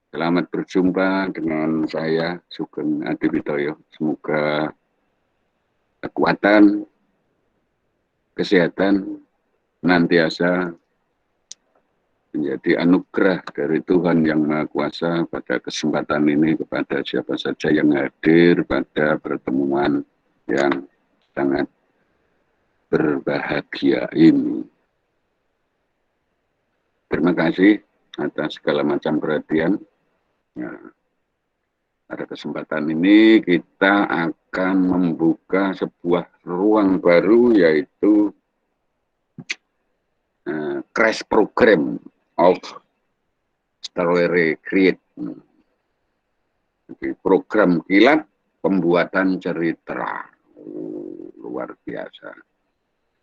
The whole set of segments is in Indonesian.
Selamat berjumpa dengan saya, Sugeng Adiwitoyo. Semoga kekuatan, kesehatan, senantiasa menjadi anugerah dari Tuhan Yang Maha Kuasa pada kesempatan ini kepada siapa saja yang hadir pada pertemuan yang sangat berbahagia ini. Terima kasih atas segala macam perhatian. Ya, pada kesempatan ini kita akan membuka sebuah ruang baru, yaitu crash program of story create. Jadi program kilat pembuatan cerita. Luar biasa.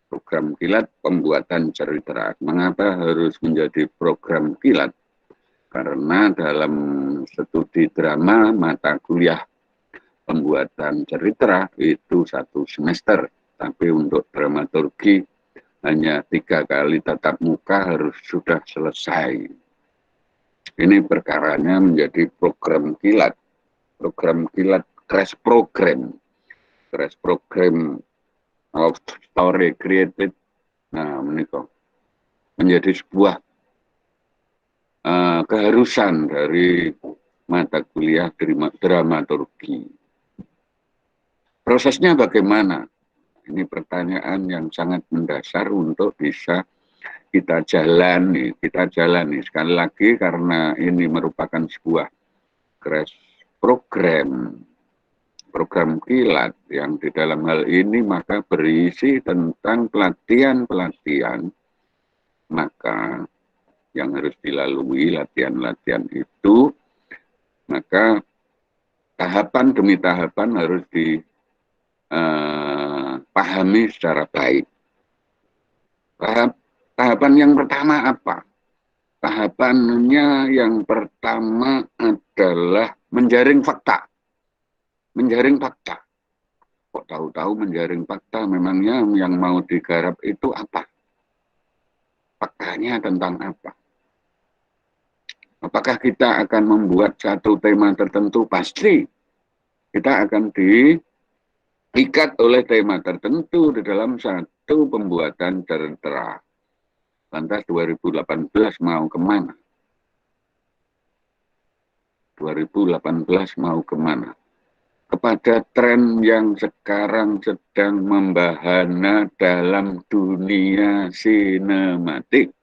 Program kilat pembuatan cerita. Mengapa harus menjadi program kilat? Karena dalam studi drama mata kuliah pembuatan cerita itu 1 semester, tapi untuk dramaturgi hanya 3 kali tatap muka harus sudah selesai. Ini perkaranya menjadi program kilat crash program of story created. Nah, menikah menjadi sebuah keharusan dari mata kuliah dramaturgi. Prosesnya bagaimana? Ini pertanyaan yang sangat mendasar untuk bisa kita jalani. Sekali lagi karena ini merupakan sebuah crash program kilat yang di dalam hal ini maka berisi tentang pelatihan. Maka yang harus dilalui latihan-latihan itu, maka tahapan demi tahapan harus dipahami secara baik. Tahapan yang pertama apa? Tahapannya yang pertama adalah menjaring fakta. Kok tahu-tahu menjaring fakta, memangnya yang mau digarap itu apa? Faktanya tentang apa? Apakah kita akan membuat satu tema tertentu? Pasti kita akan diikat oleh tema tertentu di dalam satu pembuatan cerita. Lantas 2018 mau kemana? 2018 mau kemana? Kepada tren yang sekarang sedang membahana dalam dunia sinematik,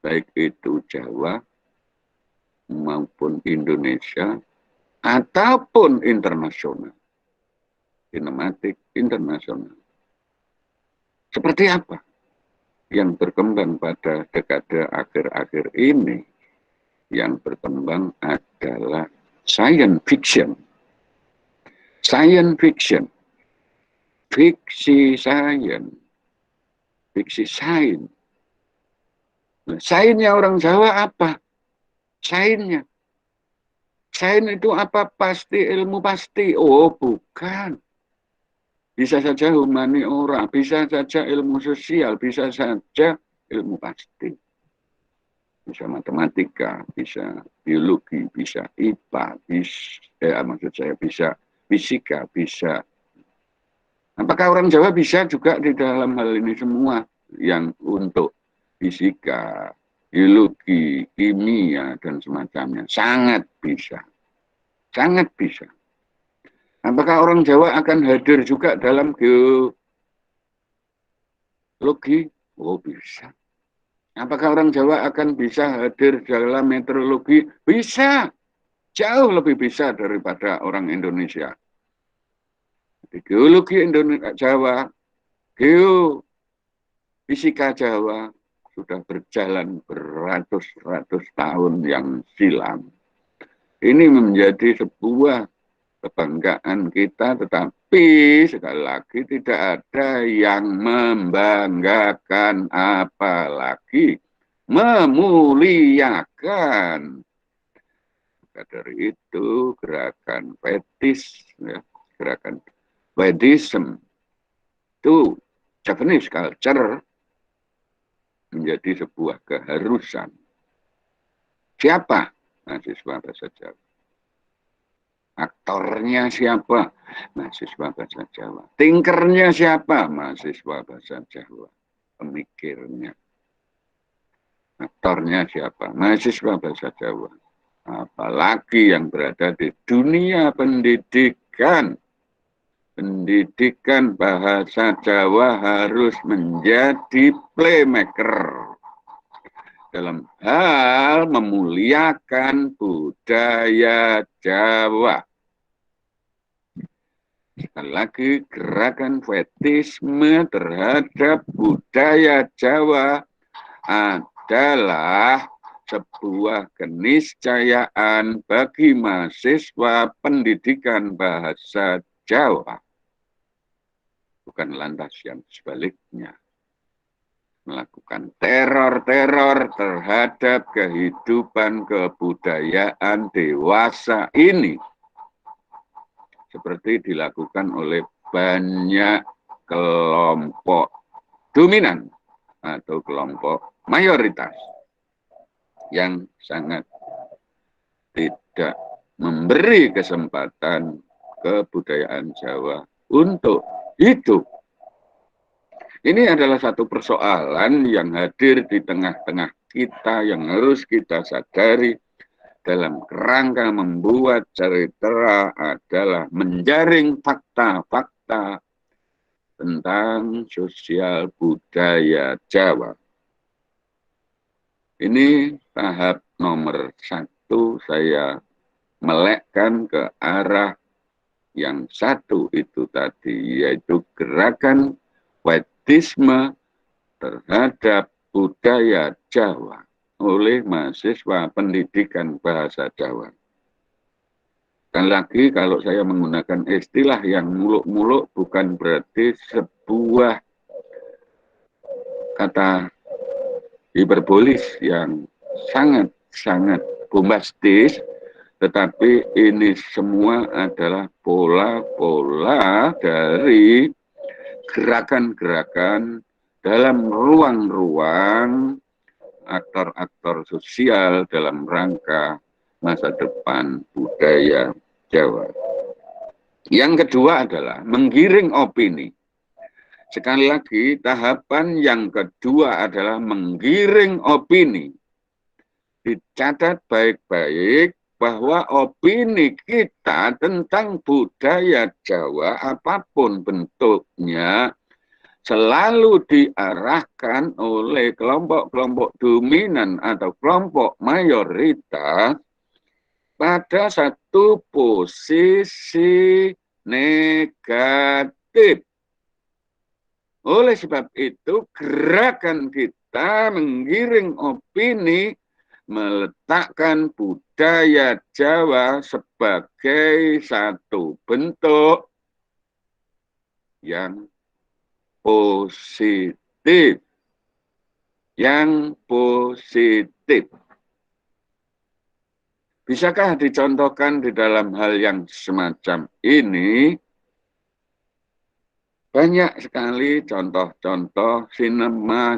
baik itu Jawa maupun Indonesia ataupun internasional, sinematik internasional. Seperti apa yang berkembang pada dekade akhir-akhir ini? Yang berkembang adalah science fiction, fiksi sains. Nah, sainsnya orang Jawa apa? Sains itu apa? Pasti ilmu pasti. Oh, bukan. Bisa saja humaniora, bisa saja ilmu sosial, bisa saja ilmu pasti. Bisa matematika, bisa biologi, bisa IPA, bisa fisika, bisa. Apakah orang Jawa bisa juga di dalam hal ini semua yang untuk fisika, biologi, kimia, dan semacamnya? Sangat bisa. Sangat bisa. Apakah orang Jawa akan hadir juga dalam geologi? Oh, bisa. Apakah orang Jawa akan bisa hadir dalam meteorologi? Bisa. Jauh lebih bisa daripada orang Indonesia. Di geologi Indonesia Jawa, geofisika Jawa sudah berjalan beratus-ratus tahun yang silam. Ini menjadi sebuah kebanggaan kita, tetapi sekali lagi tidak ada yang membanggakan, apalagi memuliakan. Maka dari itu gerakan fetis, ya, gerakan Buddhism itu Japanese culture menjadi sebuah keharusan. Siapa mahasiswa bahasa Jawa. Aktornya siapa? Mahasiswa bahasa Jawa. Tinkernya siapa? Mahasiswa bahasa Jawa. Pemikirnya. Aktornya siapa? Mahasiswa bahasa Jawa. Apalagi yang berada di dunia pendidikan. Pendidikan bahasa Jawa harus menjadi playmaker dalam hal memuliakan budaya Jawa. Sekali lagi, gerakan fetisme terhadap budaya Jawa adalah sebuah keniscayaan bagi mahasiswa pendidikan bahasa Jawa. Bukan lantas yang sebaliknya. Melakukan teror-teror terhadap kehidupan kebudayaan dewasa ini. Seperti dilakukan oleh banyak kelompok dominan atau kelompok mayoritas yang sangat tidak memberi kesempatan kebudayaan Jawa untuk hidup. Ini adalah satu persoalan yang hadir di tengah-tengah kita yang harus kita sadari dalam kerangka membuat cerita adalah menjaring fakta-fakta tentang sosial budaya Jawa. Ini tahap nomor 1 saya melekkan ke arah yang satu itu tadi, yaitu gerakan fetisme terhadap budaya Jawa oleh mahasiswa pendidikan bahasa Jawa. Dan lagi kalau saya menggunakan istilah yang muluk-muluk bukan berarti sebuah kata hiperbolis yang sangat-sangat bombastis, tetapi ini semua adalah pola-pola dari gerakan-gerakan dalam ruang-ruang aktor-aktor sosial dalam rangka masa depan budaya Jawa. Yang kedua adalah menggiring opini. Sekali lagi, tahapan yang kedua adalah menggiring opini. Dicatat baik-baik bahwa opini kita tentang budaya Jawa apapun bentuknya selalu diarahkan oleh kelompok-kelompok dominan atau kelompok mayoritas pada satu posisi negatif. Oleh sebab itu, gerakan kita menggiring opini meletakkan budaya Jawa sebagai satu bentuk yang positif. Yang positif. Bisakah dicontohkan di dalam hal yang semacam ini? Banyak sekali contoh-contoh sinema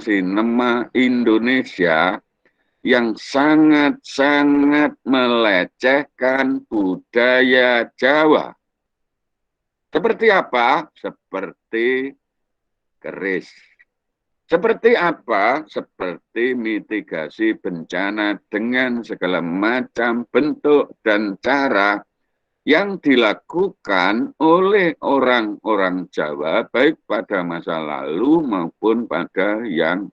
Indonesia yang sangat-sangat melecehkan budaya Jawa. Seperti apa? Seperti keris. Seperti apa? Seperti mitigasi bencana dengan segala macam bentuk dan cara yang dilakukan oleh orang-orang Jawa, baik pada masa lalu maupun pada yang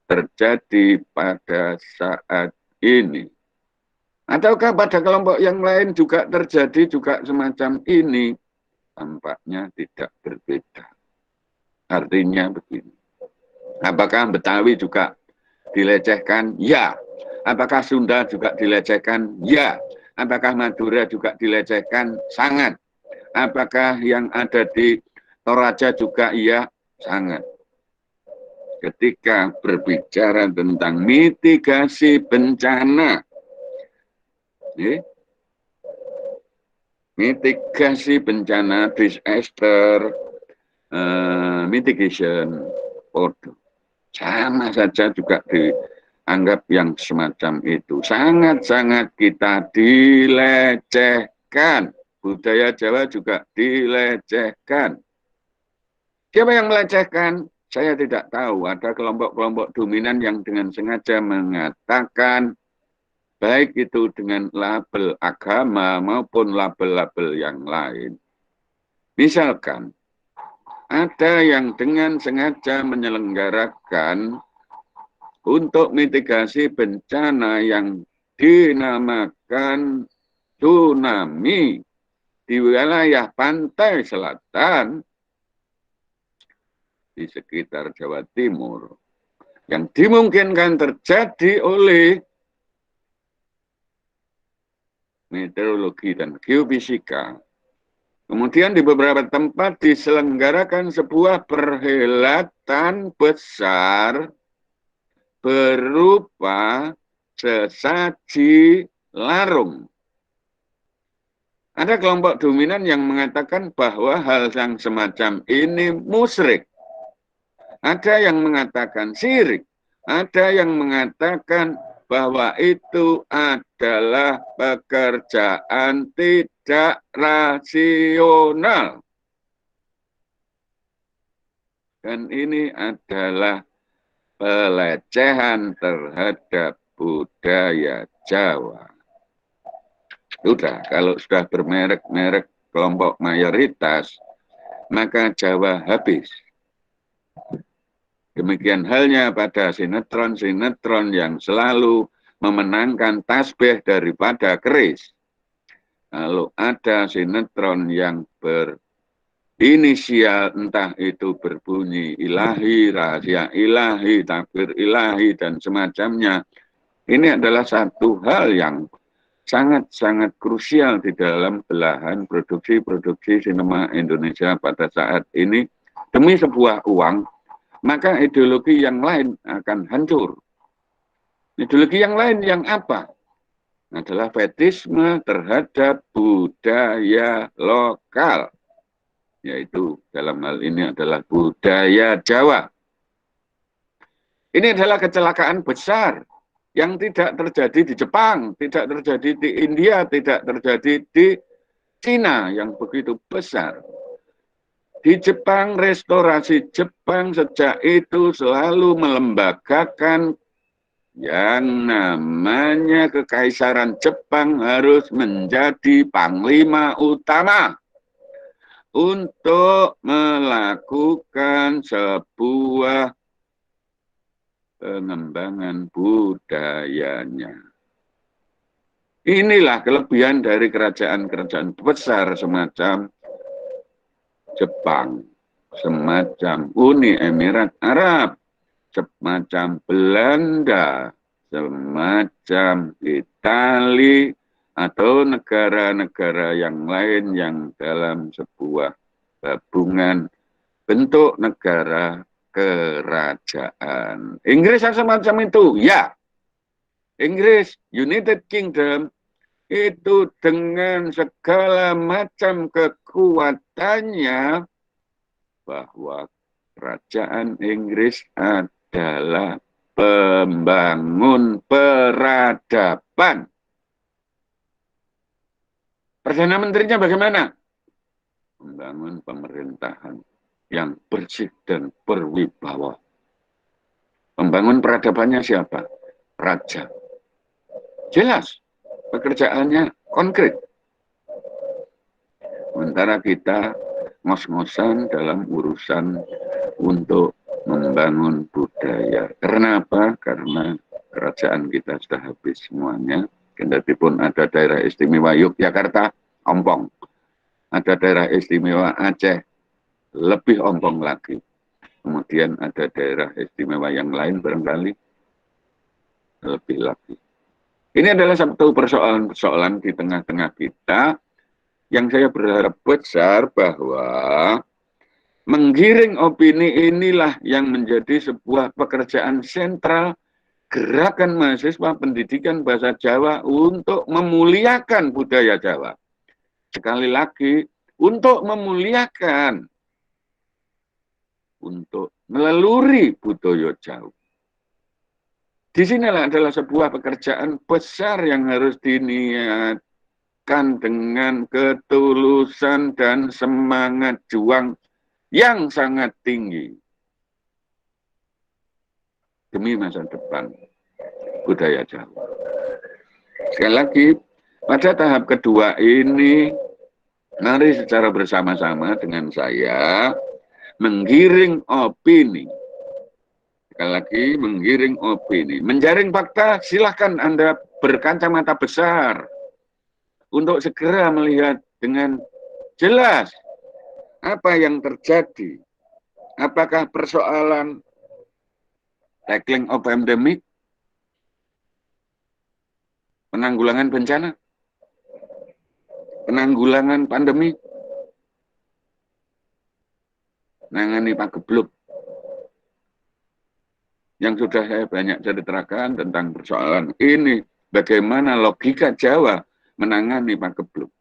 terjadi pada saat ini. Ataukah pada kelompok yang lain juga terjadi juga semacam ini? Tampaknya tidak berbeda. Artinya begini. Apakah Betawi juga dilecehkan? Ya. Apakah Sunda juga dilecehkan? Ya. Apakah Madura juga dilecehkan? Sangat. Apakah yang ada di Toraja juga? Iya, sangat. Ketika berbicara tentang mitigasi bencana, mitigasi bencana, disaster, mitigation, sama saja juga anggap yang semacam itu. Sangat-sangat kita dilecehkan. Budaya Jawa juga dilecehkan. Siapa yang melecehkan? Saya tidak tahu. Ada kelompok-kelompok dominan yang dengan sengaja mengatakan, baik itu dengan label agama maupun label-label yang lain. Misalkan, ada yang dengan sengaja menyelenggarakan untuk mitigasi bencana yang dinamakan tsunami di wilayah pantai selatan di sekitar Jawa Timur yang dimungkinkan terjadi oleh meteorologi dan geofisika. Kemudian di beberapa tempat diselenggarakan sebuah perhelatan besar berupa sesaji larung. Ada kelompok dominan yang mengatakan bahwa hal yang semacam ini musyrik. Ada yang mengatakan syirik. Ada yang mengatakan bahwa itu adalah pekerjaan tidak rasional. Dan ini adalah pelecehan terhadap budaya Jawa. Sudah, kalau sudah bermerek-merek kelompok mayoritas, maka Jawa habis. Demikian halnya pada sinetron-sinetron yang selalu memenangkan tasbih daripada keris. Kalau ada sinetron yang berinisial, entah itu berbunyi ilahi, rahasia ilahi, takbir ilahi, dan semacamnya, ini adalah satu hal yang sangat-sangat krusial di dalam belahan produksi-produksi sinema Indonesia pada saat ini. Demi sebuah uang, maka ideologi yang lain akan hancur. Ideologi yang lain yang apa? Adalah fetisme terhadap budaya lokal. Yaitu dalam hal ini adalah budaya Jawa. Ini adalah kecelakaan besar yang tidak terjadi di Jepang, tidak terjadi di India, tidak terjadi di Cina yang begitu besar. Di Jepang, restorasi Jepang sejak itu selalu melembagakan yang namanya kekaisaran Jepang harus menjadi panglima utama untuk melakukan sebuah pengembangan budayanya. Inilah kelebihan dari kerajaan-kerajaan besar semacam Jepang, semacam Uni Emirat Arab, semacam Belanda, semacam Italia, atau negara-negara yang lain yang dalam sebuah gabungan bentuk negara kerajaan. Inggris semacam itu, ya. Inggris, United Kingdom, itu dengan segala macam kekuatannya, bahwa kerajaan Inggris adalah pembangun peradaban. Perdana Menterinya bagaimana? Membangun pemerintahan yang bersih dan berwibawa. Pembangun peradabannya siapa? Raja. Jelas. Pekerjaannya konkret. Sementara kita ngos-ngosan dalam urusan untuk membangun budaya. Karena apa? Karena kerajaan kita sudah habis semuanya. Kendati pun ada daerah istimewa Yogyakarta, ompong. Ada daerah istimewa Aceh, lebih ompong lagi. Kemudian ada daerah istimewa yang lain barangkali lebih lagi. Ini adalah satu persoalan-persoalan di tengah-tengah kita yang saya berharap besar bahwa menggiring opini inilah yang menjadi sebuah pekerjaan sentral gerakan mahasiswa pendidikan bahasa Jawa untuk memuliakan budaya Jawa. Sekali lagi, untuk memuliakan, untuk melalui budaya Jawa. Di sinilah adalah sebuah pekerjaan besar yang harus diniatkan dengan ketulusan dan semangat juang yang sangat tinggi demi masa depan budaya Jawa. Sekali lagi, pada tahap kedua ini, mari secara bersama-sama dengan saya menggiring opini. Sekali lagi, menggiring opini. Menjaring fakta, silahkan Anda berkacamata besar untuk segera melihat dengan jelas apa yang terjadi. Apakah persoalan tackling of pandemic, penanggulangan bencana, penanggulangan pandemi, nangani pagebluk, yang sudah saya banyak ceritakan tentang persoalan ini, bagaimana logika Jawa menangani pagebluk.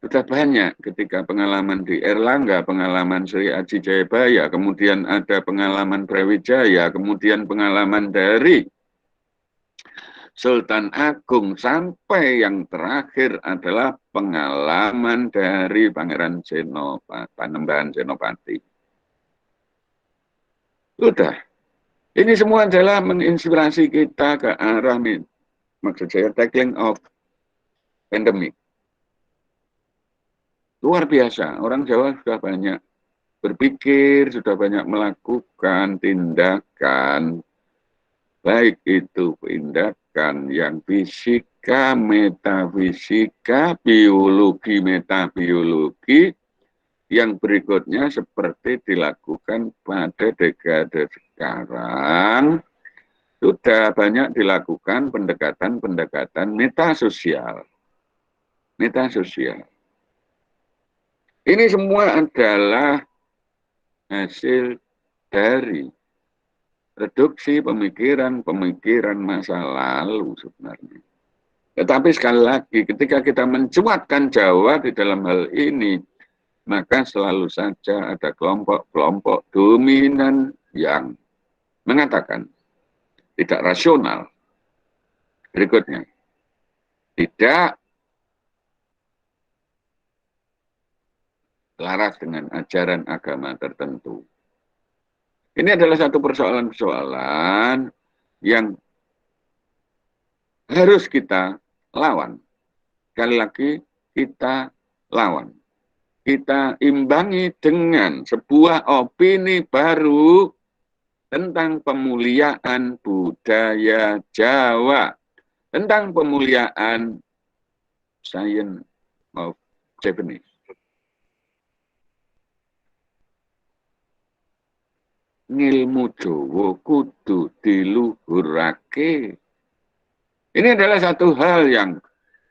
Sudah banyak ketika pengalaman di Erlangga, pengalaman Sri Aji Jayabaya, kemudian ada pengalaman Brawijaya, kemudian pengalaman dari Sultan Agung, sampai yang terakhir adalah pengalaman dari Pangeran Panembahan Senopati. Sudah. Ini semua adalah menginspirasi kita ke arah, maksud saya, tackling of pandemic. Luar biasa, orang Jawa sudah banyak berpikir, sudah banyak melakukan tindakan, baik itu tindakan yang fisika, metafisika, biologi, metabiologi, yang berikutnya seperti dilakukan pada dekade sekarang, sudah banyak dilakukan pendekatan-pendekatan metasosial. Metasosial. Ini semua adalah hasil dari reduksi pemikiran-pemikiran masa lalu sebenarnya. Tetapi sekali lagi, ketika kita mencuatkan Jawa di dalam hal ini, maka selalu saja ada kelompok-kelompok dominan yang mengatakan tidak rasional. Berikutnya, tidak selaras dengan ajaran agama tertentu. Ini adalah satu persoalan-persoalan yang harus kita lawan. Sekali lagi, kita lawan. Kita imbangi dengan sebuah opini baru tentang pemuliaan budaya Jawa, tentang pemuliaan science of Japanese. Ngilmu Jawa kudu diluhurake. Ini adalah satu hal yang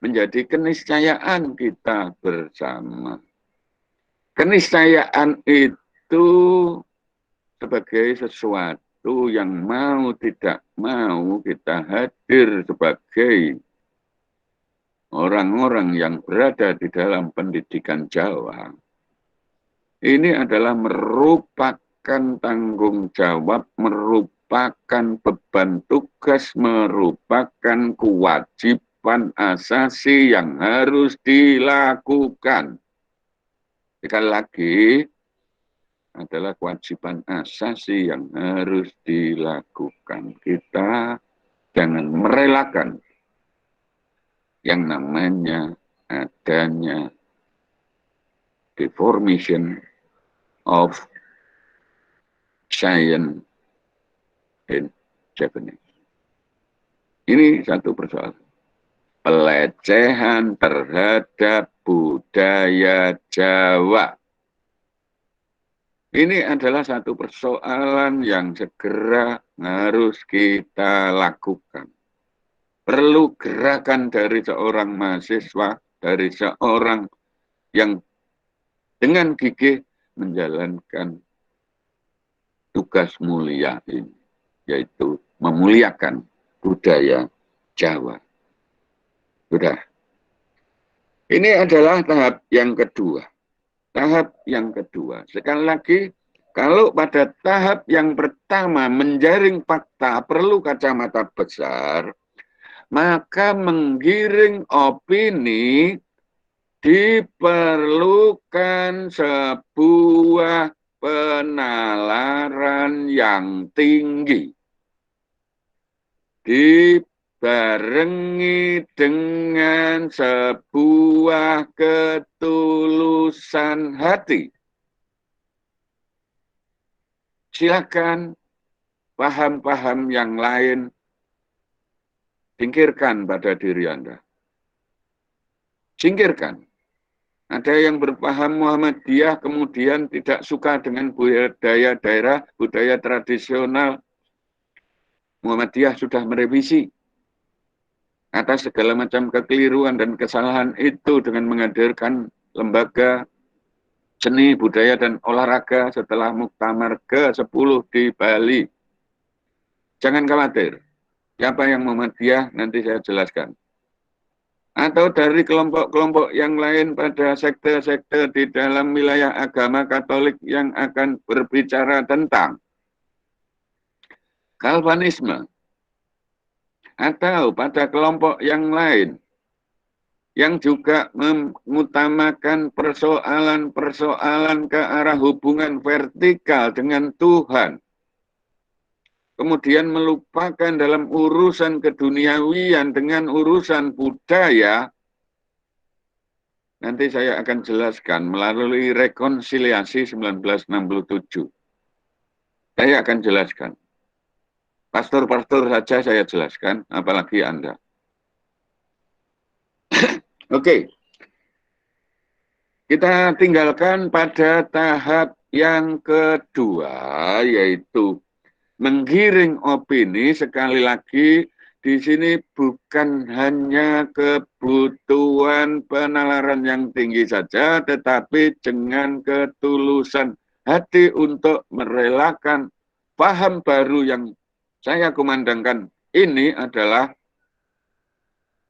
menjadi keniscayaan kita bersama. Keniscayaan itu sebagai sesuatu yang mau tidak mau kita hadir sebagai orang-orang yang berada di dalam pendidikan Jawa. Ini adalah merupakan tanggung jawab, merupakan beban tugas, merupakan kewajiban asasi yang harus dilakukan. Sekali lagi, adalah kewajiban asasi yang harus dilakukan. Kita jangan merelakan yang namanya adanya deformation of science in Japanese. Ini satu persoalan. Pelecehan terhadap budaya Jawa. Ini adalah satu persoalan yang segera harus kita lakukan. Perlu gerakan dari seorang mahasiswa, dari seorang yang dengan gigih menjalankan tugas mulia ini, yaitu memuliakan budaya Jawa. Sudah. Ini adalah tahap yang kedua. Tahap yang kedua. Sekali lagi, Kalau pada tahap yang pertama menjaring fakta perlu kacamata besar, maka menggiring opini diperlukan sebuah penalaran yang tinggi. Dibarengi dengan sebuah ketulusan hati. Silakan paham-paham yang lain singkirkan pada diri Anda. Singkirkan. Ada yang berpaham Muhammadiyah kemudian tidak suka dengan budaya daerah, budaya tradisional. Muhammadiyah sudah merevisi atas segala macam kekeliruan dan kesalahan itu dengan menghadirkan lembaga seni, budaya, dan olahraga setelah Muktamar ke-10 di Bali. Jangan khawatir, siapa yang Muhammadiyah nanti saya jelaskan. Atau dari kelompok-kelompok yang lain pada sekte-sekte di dalam wilayah agama Katolik yang akan berbicara tentang Kalvinisme, atau pada kelompok yang lain yang juga mengutamakan persoalan-persoalan ke arah hubungan vertikal dengan Tuhan, kemudian melupakan dalam urusan keduniawian dengan urusan budaya. Nanti saya akan jelaskan melalui rekonsiliasi 1967. Saya akan jelaskan. Pastor-pastor saja saya jelaskan, apalagi Anda. Oke. Kita tinggalkan pada tahap yang kedua, yaitu menggiring opini. Sekali lagi, di sini bukan hanya kebutuhan penalaran yang tinggi saja, tetapi dengan ketulusan hati untuk merelakan paham baru yang saya kumandangkan ini adalah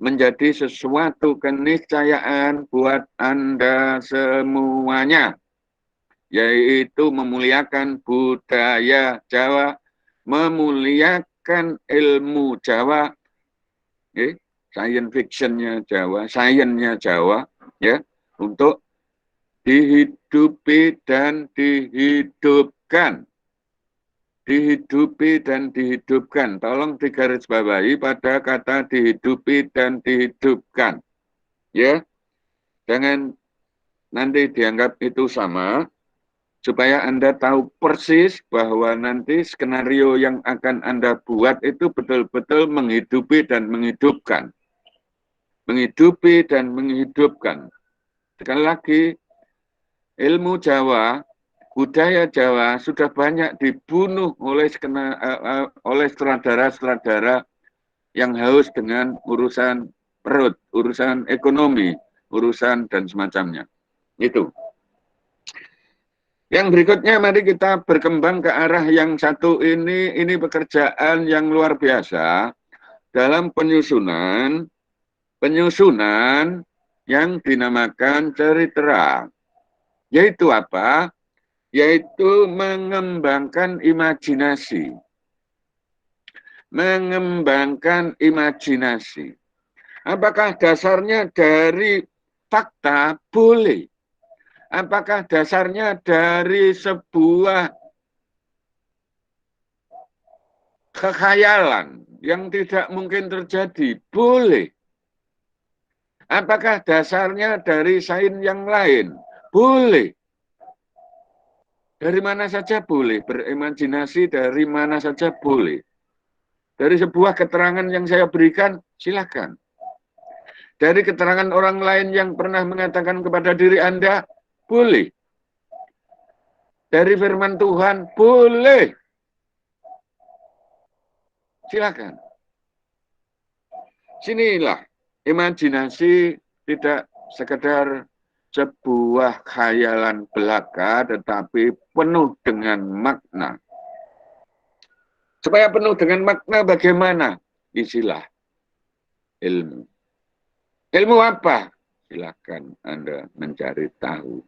menjadi sesuatu keniscayaan buat Anda semuanya, yaitu memuliakan budaya Jawa, memuliakan ilmu Jawa, science fictionnya Jawa, sainsnya Jawa, ya, untuk dihidupi dan dihidupkan. Dihidupi dan dihidupkan. Tolong digarisbawahi pada kata dihidupi dan dihidupkan. Ya, jangan nanti dianggap itu sama, supaya Anda tahu persis bahwa nanti skenario yang akan Anda buat itu betul-betul menghidupi dan menghidupkan. Menghidupi dan menghidupkan. Sekali lagi, ilmu Jawa, budaya Jawa sudah banyak dibunuh oleh sutradara-sutradara yang haus dengan urusan perut, urusan ekonomi, urusan dan semacamnya. Itu. Yang berikutnya mari kita berkembang ke arah yang satu ini pekerjaan yang luar biasa dalam penyusunan yang dinamakan cerita. Yaitu apa? Yaitu mengembangkan imajinasi. Mengembangkan imajinasi. Apakah dasarnya dari fakta? Boleh. Apakah dasarnya dari sebuah kekhayalan yang tidak mungkin terjadi? Boleh. Apakah dasarnya dari sains yang lain? Boleh. Dari mana saja boleh, berimajinasi dari mana saja boleh. Dari sebuah keterangan yang saya berikan, silakan. Dari keterangan orang lain yang pernah mengatakan kepada diri Anda, boleh. Dari firman Tuhan, boleh. Silakan. Sinilah, imajinasi tidak sekedar sebuah khayalan belaka, tetapi penuh dengan makna. Supaya penuh dengan makna bagaimana? Isilah ilmu. Ilmu apa? Silakan Anda mencari tahu.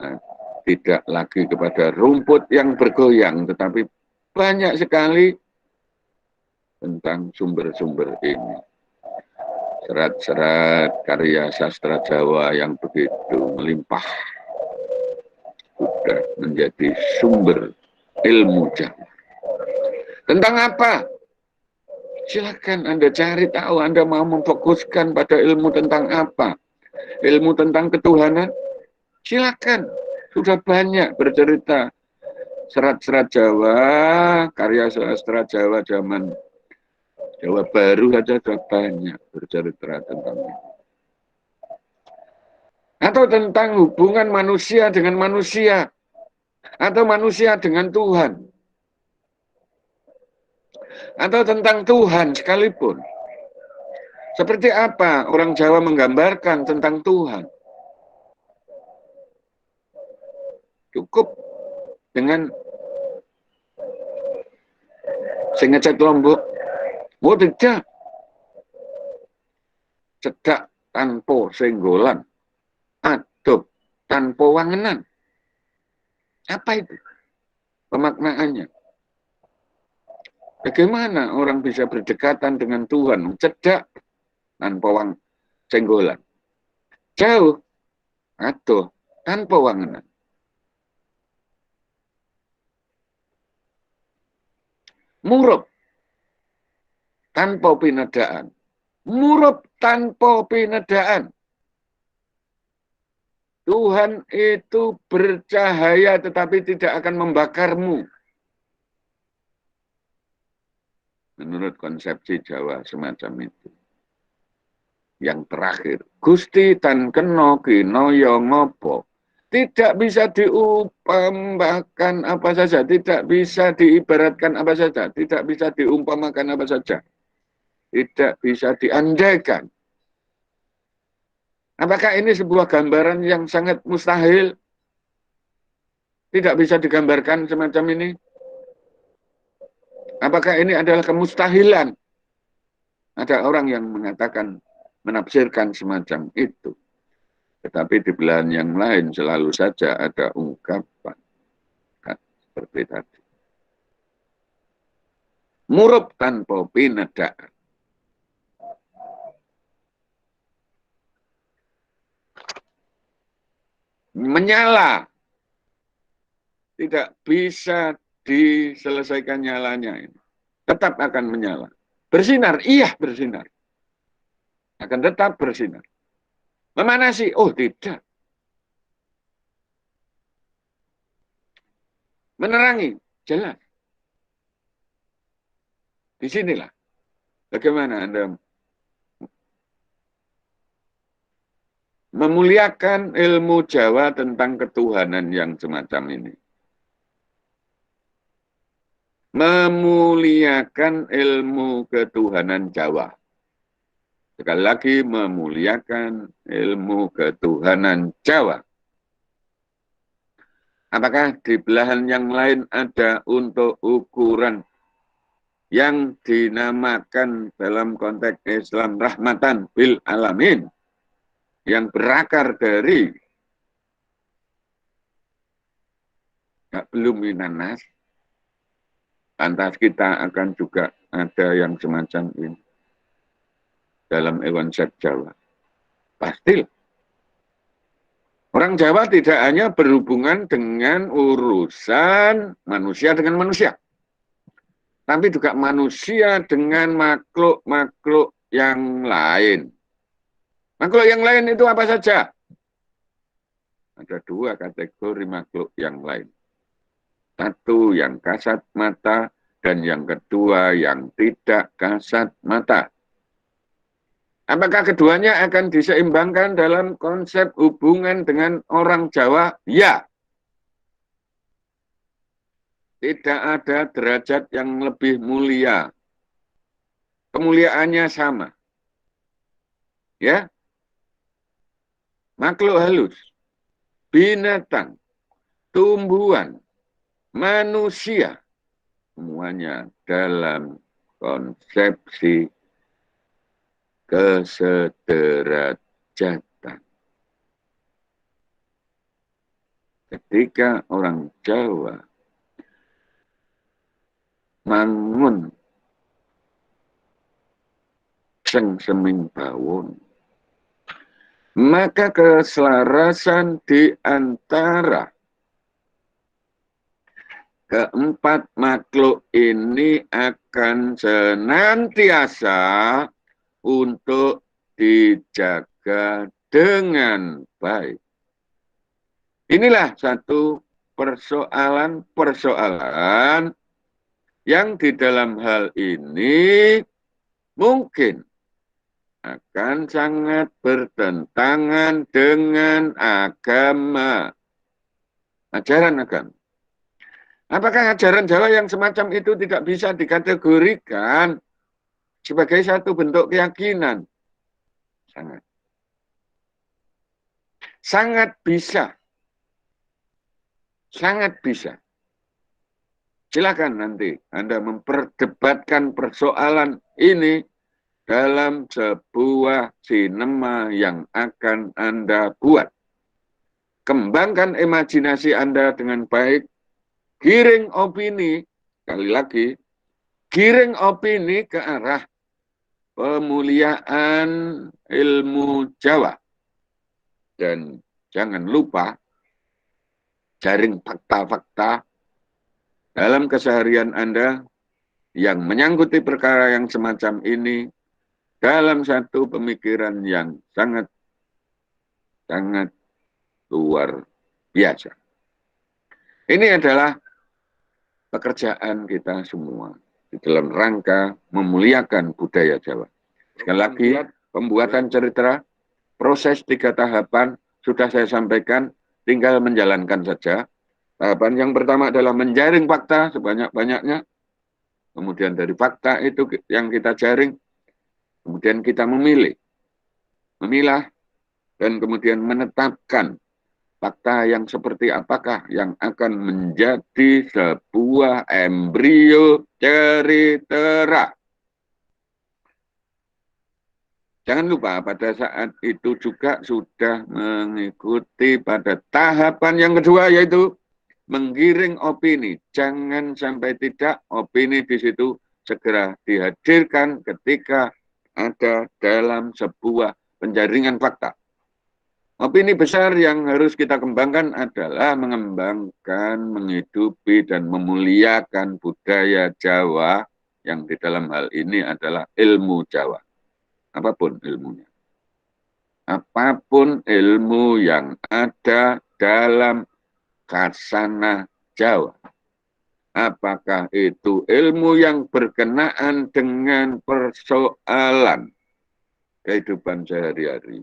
Nah, tidak lagi kepada rumput yang bergoyang, tetapi banyak sekali tentang sumber-sumber ini. Serat-serat karya sastra Jawa yang begitu melimpah sudah menjadi sumber ilmu Jawa. Tentang apa? Silakan Anda cari tahu, Anda mau memfokuskan pada ilmu tentang apa? Ilmu tentang ketuhanan? Silakan. Sudah banyak bercerita. Serat-serat Jawa, karya sastra Jawa zaman Jawa Baru saja sudah banyak bercerita tentang itu. Atau tentang hubungan manusia dengan manusia. Atau manusia dengan Tuhan. Atau tentang Tuhan sekalipun. Seperti apa orang Jawa menggambarkan tentang Tuhan? Cukup dengan sing ngecet Lombok. Oh tidak. Cedak tanpa senggolan. Adob tanpa wangenan. Apa itu pemaknaannya? Bagaimana orang bisa berdekatan dengan Tuhan? Cedak tanpa senggolan. Jauh. Adoh tanpa wangenan. Murub tanpa pinedaan. Murub tanpa pinedaan. Tuhan itu bercahaya tetapi tidak akan membakarmu. Menurut konsepsi Jawa semacam itu. Yang terakhir, Gusti tan kena kinaya ngopo. Tidak bisa diumpamakan apa saja, tidak bisa diibaratkan apa saja, tidak bisa diumpamakan apa saja, tidak bisa diandaikan. Apakah ini sebuah gambaran yang sangat mustahil? Tidak bisa digambarkan semacam ini? Apakah ini adalah kemustahilan? Ada orang yang mengatakan, menafsirkan semacam itu. Tetapi di belahan yang lain selalu saja ada ungkapan seperti tadi. Murub tanpa pinedaan. Menyala. Tidak bisa diselesaikan nyalanya ini. Tetap akan menyala. Bersinar, iya bersinar. Akan tetap bersinar. Memanasi, oh tidak. Menerangi, jelas. Disinilah. Bagaimana Anda memuliakan ilmu Jawa tentang ketuhanan yang semacam ini. Memuliakan ilmu ketuhanan Jawa. Sekali lagi, memuliakan ilmu ketuhanan Jawa. Apakah di belahan yang lain ada untuk ukuran yang dinamakan dalam konteks Islam rahmatan bil alamin, yang berakar dari belum minanas, lantas kita akan juga ada yang semacam ini dalam konsep Jawa. Pasti. Orang Jawa tidak hanya berhubungan dengan urusan manusia dengan manusia, tapi juga manusia dengan makhluk-makhluk yang lain. Makhluk yang lain itu apa saja? Ada dua kategori makhluk yang lain. Satu yang kasat mata, dan yang kedua yang tidak kasat mata. Apakah keduanya akan diseimbangkan dalam konsep hubungan dengan orang Jawa? Ya. Tidak ada derajat yang lebih mulia. Kemuliaannya sama. Ya. Makhluk halus, binatang, tumbuhan, manusia, semuanya dalam konsepsi kesederajatan. ketika orang Jawa mangun seng seming bawon, maka keselarasan di antara keempat makhluk ini akan senantiasa untuk dijaga dengan baik. Inilah satu persoalan-persoalan yang di dalam hal ini mungkin akan sangat bertentangan dengan agama, ajaran agama. Apakah ajaran Jawa yang semacam itu tidak bisa dikategorikan sebagai satu bentuk keyakinan? Sangat. Sangat bisa. Sangat bisa. Silakan nanti Anda memperdebatkan persoalan ini dalam sebuah sinema yang akan Anda buat. Kembangkan imajinasi Anda dengan baik. Giring opini, sekali lagi, giring opini ke arah pemuliaan ilmu Jawa. Dan jangan lupa jaring fakta-fakta dalam keseharian Anda yang menyangkuti perkara yang semacam ini dalam satu pemikiran yang sangat luar biasa. Ini adalah pekerjaan kita semua di dalam rangka memuliakan budaya Jawa. Sekali lagi, pembuatan cerita, proses 3 tahapan sudah saya sampaikan, tinggal menjalankan saja. Tahapan yang pertama adalah menjaring fakta sebanyak-banyaknya. Kemudian dari fakta itu yang kita jaring, kemudian kita memilah, dan kemudian menetapkan fakta yang seperti apakah yang akan menjadi sebuah embrio cerita. Jangan lupa pada saat itu juga sudah mengikuti pada tahapan yang kedua, yaitu menggiring opini. Jangan sampai tidak opini di situ segera dihadirkan ketika ada dalam sebuah penjaringan fakta. Opini besar yang harus kita kembangkan adalah mengembangkan, menghidupi, dan memuliakan budaya Jawa yang di dalam hal ini adalah ilmu Jawa. Apapun ilmunya. Apapun ilmu yang ada dalam khazanah Jawa. Apakah itu ilmu yang berkenaan dengan persoalan kehidupan sehari-hari,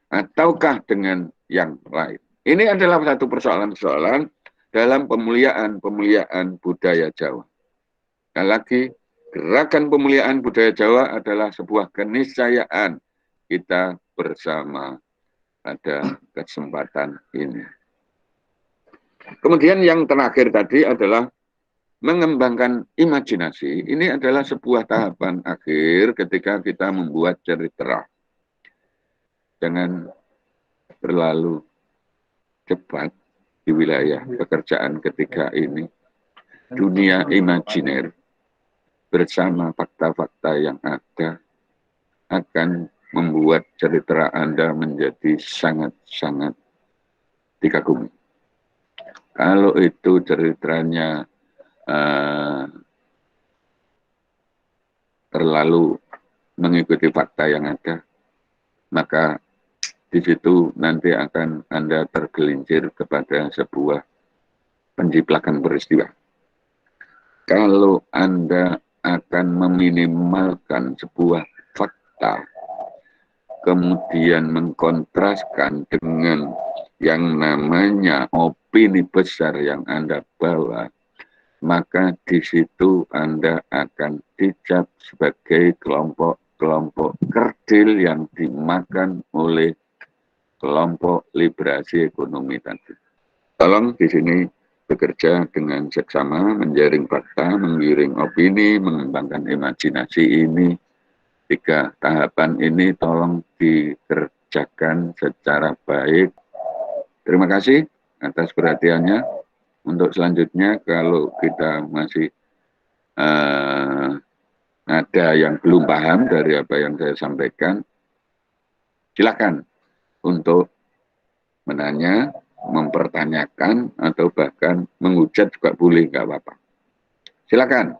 ataukah dengan yang lain. Ini adalah satu persoalan-persoalan dalam pemuliaan budaya Jawa. Sekali lagi, gerakan pemuliaan budaya Jawa adalah sebuah keniscayaan kita bersama pada kesempatan ini. Kemudian yang terakhir tadi adalah mengembangkan imajinasi. Ini adalah sebuah tahapan akhir ketika kita membuat cerita. Jangan terlalu cepat di wilayah pekerjaan ketika ini. Dunia imajiner bersama fakta-fakta yang ada akan membuat cerita Anda menjadi sangat-sangat dikagumi. Kalau itu ceritanya terlalu mengikuti fakta yang ada, maka di situ nanti akan Anda tergelincir kepada sebuah penjiplakan peristiwa. Kalau Anda akan meminimalkan sebuah fakta, kemudian mengkontraskan dengan yang namanya opini besar yang Anda bawa, maka di situ Anda akan dicap sebagai kelompok kerdil yang dimakan oleh kelompok liberasi ekonomi tadi. Tolong di sini bekerja dengan seksama, menjaring fakta, menggiring opini, mengembangkan imajinasi ini. 3 tahapan ini tolong dikerjakan secara baik. Terima kasih atas perhatiannya. Untuk selanjutnya, kalau kita masih ada yang belum paham dari apa yang saya sampaikan, silakan untuk menanya, mempertanyakan, atau bahkan menghujat juga boleh, nggak apa-apa. Silakan.